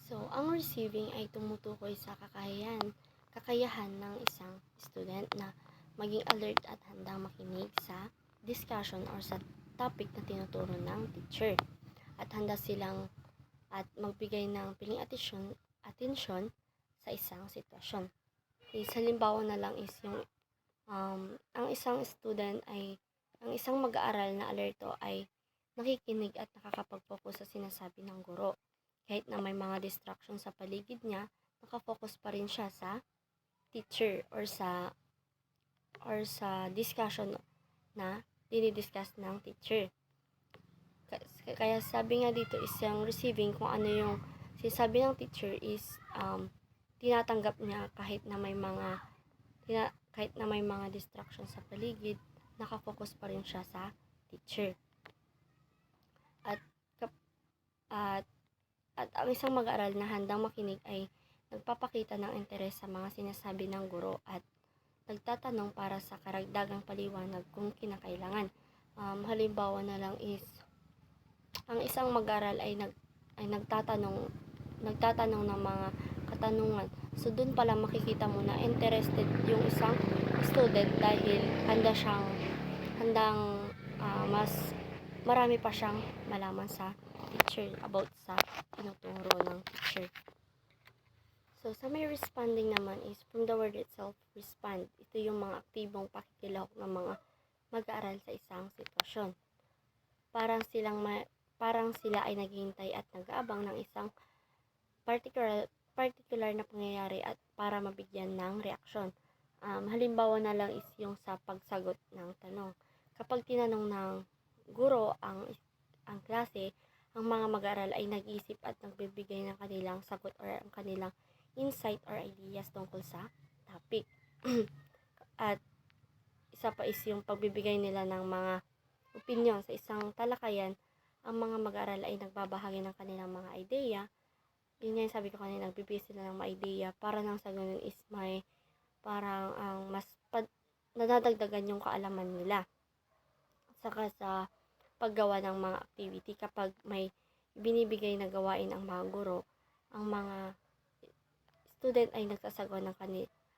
So, ang receiving ay tumutukoy sa kakayahan ng isang student na maging alert at handang makinig sa discussion or sa topic na tinuturo ng teacher. At handa silang at magbigay ng piling atensyon sa isang sitwasyon. Halimbawa na lang is yung ang isang student ay ang isang mag-aaral na alerto ay nakikinig at nakakapag-focus sa sinasabi ng guro. Kahit na may mga distraction sa paligid niya, nakafocus pa rin siya sa teacher or sa discussion na dinidiscuss ng teacher. Kaya sabi nga dito is yung receiving, kung ano yung sinasabi ng teacher is tinatanggap niya kahit na may mga distraction sa paligid, nakafocus pa rin siya sa teacher. At ang isang mag-aaral na handang makinig ay nagpapakita ng interes sa mga sinasabi ng guro at nagtatanong para sa karagdagang paliwanag kung kinakailangan. Halimbawa na lang is ang isang mag-aaral ay nagtatanong ng mga katanungan. So doon pala makikita mo na interested yung isang student dahil mas marami pa siyang malaman sa teacher about sa tinuturo ng teacher. So, sa may responding naman is from the word itself, respond. Ito yung mga aktibong pakikilahok ng mga mag-aaral sa isang sitwasyon. Parang sila ay naghihintay at nag-aabang ng isang particular na pangyayari at para mabigyan ng reaksyon. Halimbawa na lang is yung sa pagsagot ng tanong. Kapag tinanong ng guro ang klase, ang mga mag-aaral ay nag-iisip at nagbibigay ng kanilang sagot or ang kanilang insight or ideas tungkol sa topic. At isa pa is yung pagbibigay nila ng mga opinion sa isang talakayan. Ang mga mag-aaral ay nagbabahagi ng kanilang mga idea. Yun yung sabi ko kanina, nagbibigay sila ng mga idea para nang sa ganun is may parang nadadagdagan yung kaalaman nila. Saka sa paggawa ng mga activity, kapag may binibigay na gawain ang mga guro, ang mga student ay nagsasagawa ng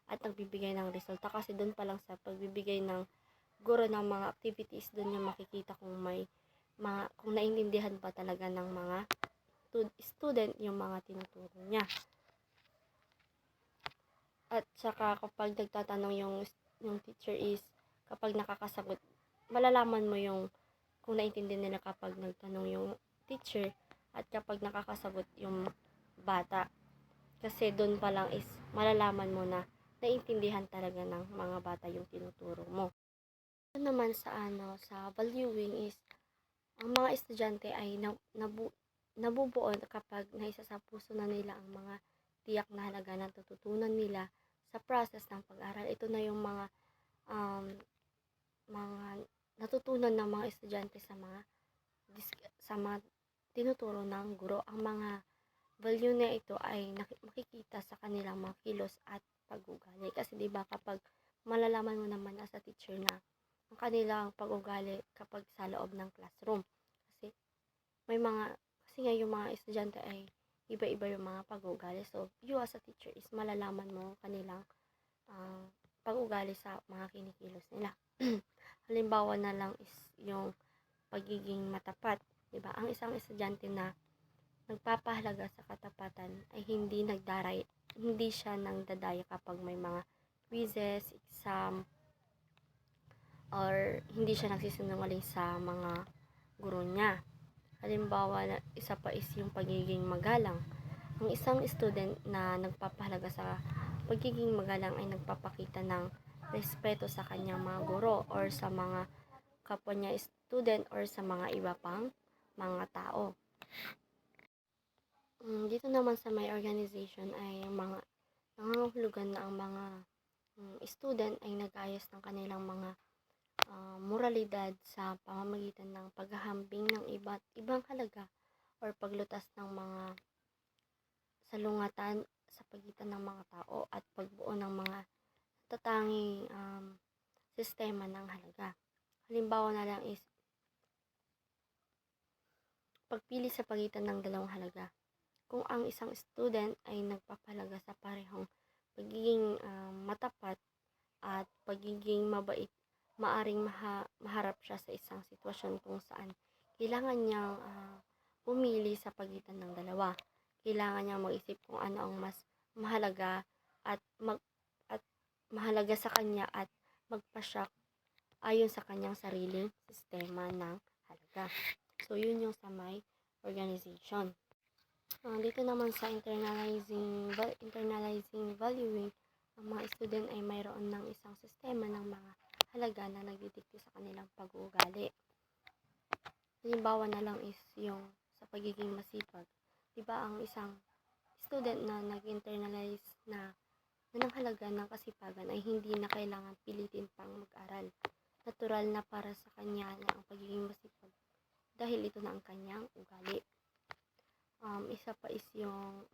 at nagbibigay ng resulta, kasi doon pa lang sa pagbibigay ng guro ng mga activities, doon yung makikita kung kung naiintindihan pa talaga ng mga student yung mga tinuturo niya. At saka kapag nagtatanong yung teacher is, kapag nakakasagot, malalaman mo yung kung naiintindihan nila kapag nagtanong yung teacher at kapag nakakasagot yung bata. Kasi doon pa lang is malalaman mo na naiintindihan talaga ng mga bata yung tinuturo mo. Ito naman sa valuing is, ang mga estudyante ay nabubuo kapag naisa sa puso na nila ang mga tiyak na halaga ng tututunan nila sa process ng pag-aaral. Ito na yung mga natutunan ng mga estudyante sa mga tinuturo ng guro. Ang mga value na ito ay makikita sa kanilang mga kilos at pag-ugali. Kasi diba kapag malalaman mo naman as a teacher na ang kanilang pag-ugali kapag sa loob ng classroom. Kasi nga yung mga estudyante ay iba-iba yung mga pag-ugali. So, you as a teacher is malalaman mo kanilang pag-ugali sa mga kinikilos nila. Halimbawa na lang is yung pagiging matapat, diba? Ang isang estudyante na nagpapahalaga sa katapatan ay hindi siya nangdadaya kapag may mga quizzes, exam, or hindi siya nagsisinungaling sa mga guro niya. Halimbawa na isa pa is yung pagiging magalang. Ang isang student na nagpapahalaga sa pagiging magalang ay nagpapakita ng respeto sa kanyang mga guro or sa mga kapwa niya student or sa mga iba pang mga tao. Dito naman sa may organization ay nangangahulugan na ang mga student ay nag-ayos ng kanilang mga moralidad sa pamamagitan ng paghahambing ng iba't ibang halaga or paglutas ng mga salungatan sa pagitan ng mga tao at pagbuo ng mga tatanging sistema ng halaga. Halimbawa na lang is pagpili sa pagitan ng dalawang halaga. kung ang isang student ay nagpapalaga sa parehong pagiging matapat at pagiging mabait, maaring maharap siya sa isang sitwasyon kung saan kailangan niyang pumili sa pagitan ng dalawa. Kailangan niyang mag-isip kung ano ang mas mahalaga at at mahalaga sa kanya at magpasya ayon sa kanyang sariling sistema ng halaga. So, yun yung sa may organization. Dito naman sa internalizing valuing, ang mga student ay mayroon ng isang sistema ng mga halaga na nagdidikte sa kanilang pag-uugali. Halimbawa na lang is yung sa pagiging masipag. Diba ang isang student na nag-internalize na ng halaga ng kasipagan ay hindi na kailangan pilitin pang mag-aral. Natural na para sa kanya na ang pagiging masipag dahil ito na ang kanyang ugali. Isa pa is yung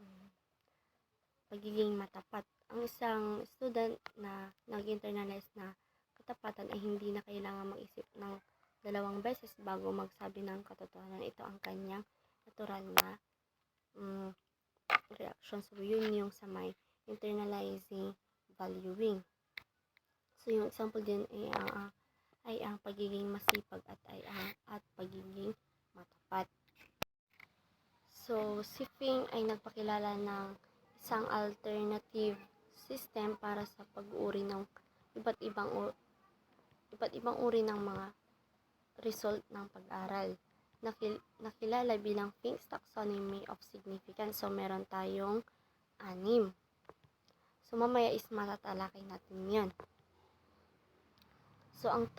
pagiging matapat. Ang isang student na nag-internalize na katapatan ay hindi na kailangan mag-isip ng dalawang beses bago magsabi ng katotohanan. Ito ang kanyang natural na reaction. So, yun yung sa may internalizing valuing. So, yung example din ay ang pagiging masipag at pagiging matapat. So, si Fing ay nagpakilala ng isang alternative system para sa pag-uri ng iba't ibang uri ng mga result ng pag-aral. Nakilala bilang Fink's Taxonomy of Significance. So, meron tayong 6. So, mamaya is matatalakay natin yan. So, ang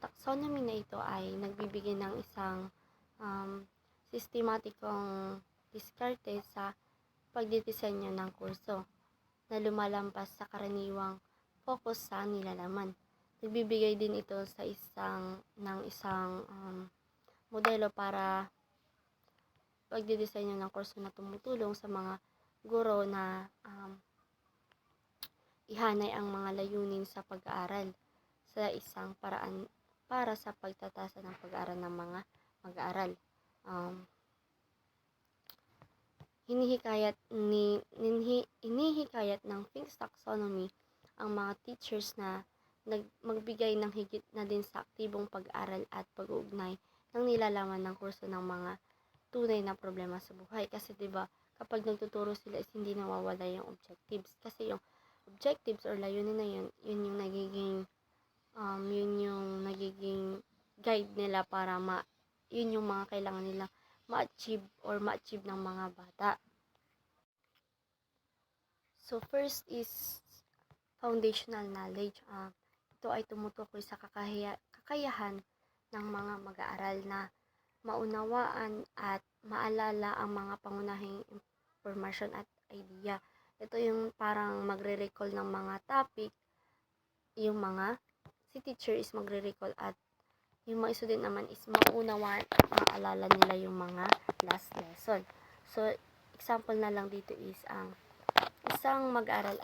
taxonomy na ito ay nagbibigay ng isang sistematikong diskarte sa pagdidisenyo ng kurso na lumalampas sa karaniwang focus sa nilalaman. Nagbibigay din ito sa isang modelo para pagdidisenyo ng kurso na tumutulong sa mga guro na ihanay ang mga layunin sa pag-aaral sa isang paraan para sa pagtatasa ng pag-aaral ng mga mag-aaral. Hinihikayat ng Fink's Taxonomy ang mga teachers na magbigay ng higit na din sa aktibong pag-aral at pag-uugnay ng nilalaman ng kurso ng mga tunay na problema sa buhay. Kasi 'di ba, kapag nagtuturo sila is hindi nawawala yung objectives. Kasi yung objectives or layunin na yun yung nagiging guide nila para yun yung mga kailangan nila ma-achieve ng mga bata. So, first is foundational knowledge. Ito ay tumutukoy sa kakayahan ng mga mag-aaral na maunawaan at maalala ang mga pangunahing information at idea. Ito yung parang magre-recall ng mga topic, si teacher is magre-recall at yung mga student naman is maunawaan at maalala nila yung mga last lesson. So, example na lang dito is isang mag-aral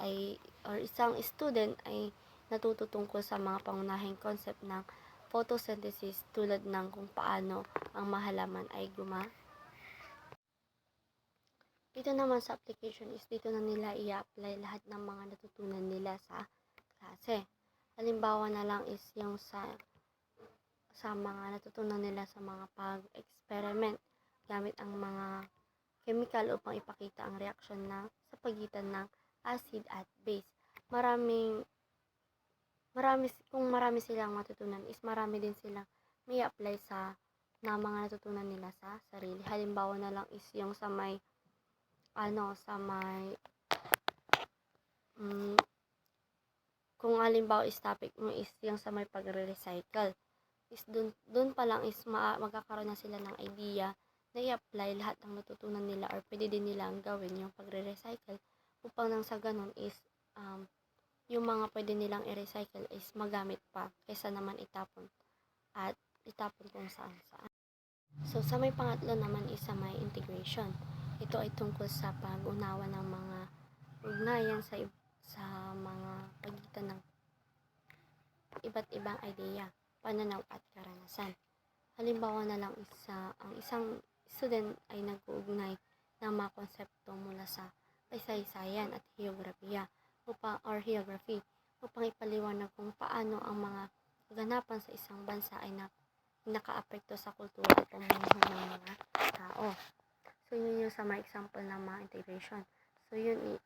isang student ay natuto tungkol sa mga pangunahing concept ng photosynthesis tulad ng kung paano ang mga halaman ay Dito naman sa application is dito na nila i-apply lahat ng mga natutunan nila sa klase. Halimbawa na lang is yung sa mga natutunan nila sa mga pag-experiment gamit ang mga chemical upang ipakita ang reaksyon sa pagitan ng acid at base. Kung marami silang matutunan is marami din silang may apply na mga natutunan nila sa sarili. Halimbawa na lang is yung kung halimbawa is topic mo is yung sa may pagre-recycle, is dun pa lang is magkakaroon na sila ng idea na i-apply lahat ng natutunan nila or pwede din nilang gawin yung pagre-recycle upang nang sa ganun is yung mga pwede nilang i-recycle is magamit pa kaysa naman itapon kung saan. So, sa may pangatlo naman is sa may integration. Ito ay tungkol sa pag-unawa ng mga ugnayan sa mga pagitan ng iba't ibang idea, pananaw at karanasan. Halimbawa na lang ang isang student ay nag-uugnay ng mga konsepto mula sa kasaysayan at geography upang ipaliwanag kung paano ang mga kaganapan sa isang bansa ay nakaapekto sa kultura at pamumuhay ng mga tao. So, yun yung sa mga example ng mga integration. So, yun